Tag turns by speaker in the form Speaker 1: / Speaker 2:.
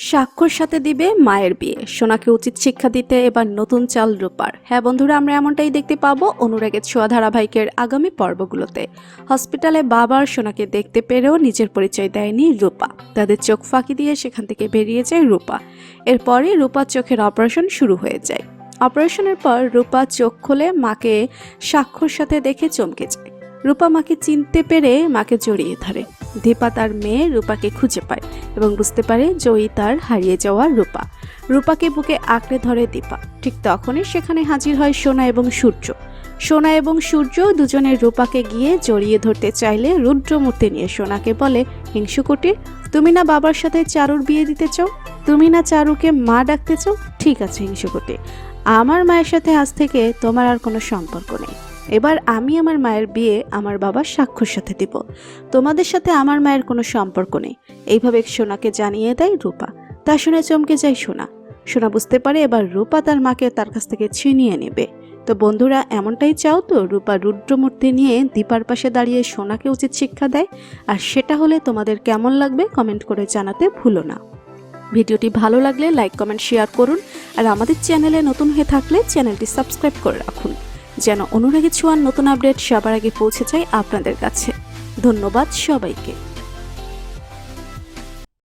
Speaker 1: সাক্ষর সাথে দিবে মায়ের বিয়ে, সোনাকে উচিত শিক্ষা দিতে এবার নতুন চাল রূপার। হ্যাঁ বন্ধুরা, আমরা এমনটাই দেখতে পাবো অনুরাগের ছোঁয়া ধারাবাহিকের আগামী পর্বগুলোতে। হসপিটালে বাবার সোনাকে দেখতে পেরেও নিজের পরিচয় দেয়নি রূপা। তাদের চোখ ফাঁকি দিয়ে সেখান থেকে বেরিয়ে যায় রূপা। এরপরই রূপার চোখের অপারেশন শুরু হয়ে যায়। অপারেশনের পর রূপা চোখ খুলে মাকে সাক্ষর সাথে দেখে চমকে যায়। রূপা মাকে চিনতে পেরে মাকে জড়িয়ে ধরে। দীপা তার মেয়ে রূপাকে খুঁজে পায় এবং বুঝতে পারে জয়ী তার হারিয়ে যাওয়া রূপা। রূপাকে বুকে আঁকড়ে ধরে দীপা। ঠিক তখনই সেখানে হাজির হয় সোনা এবং সূর্য। সোনা এবং সূর্য দুজনের রূপাকে গিয়ে জড়িয়ে ধরতে চাইলে রুদ্রমূর্তি নিয়ে সোনাকে বলে, হিংসুকুটি, তুমি না বাবার সাথে চারুর বিয়ে দিতে চাও? তুমি না চারুকে মা ডাকতে চাও? ঠিক আছে হিংসুকুটি, আমার মায়ের সাথে আজ থেকে তোমার আর কোনো সম্পর্ক নেই। এবার আমি আমার মায়ের বিয়ে আমার বাবার সাক্ষর সাথে দিব। তোমাদের সাথে আমার মায়ের কোনো সম্পর্ক নেই। এইভাবে সোনাকে জানিয়ে দেয় রূপা। তা শুনে চমকে যায় সোনা। সোনা বুঝতে পারে এবার রূপা তার মাকে তার কাছ থেকে ছিনিয়ে নেবে। তো বন্ধুরা, এমনটাই চাও তো রূপা রুদ্রমূর্তি নিয়ে দীপার পাশে দাঁড়িয়ে সোনাকে উচিত শিক্ষা দেয়? আর সেটা হলে তোমাদের কেমন লাগবে কমেন্ট করে জানাতে ভুলো না। ভিডিওটি ভালো লাগলে লাইক, কমেন্ট, শেয়ার করুন। আর আমাদের চ্যানেলে নতুন হয়ে থাকলে চ্যানেলটি সাবস্ক্রাইব করে রাখুন, যেন অনুরাগী ছোঁয়ার নতুন আপডেট সবার আগে পৌঁছে যায় আপনাদের কাছে। ধন্যবাদ সবাইকে।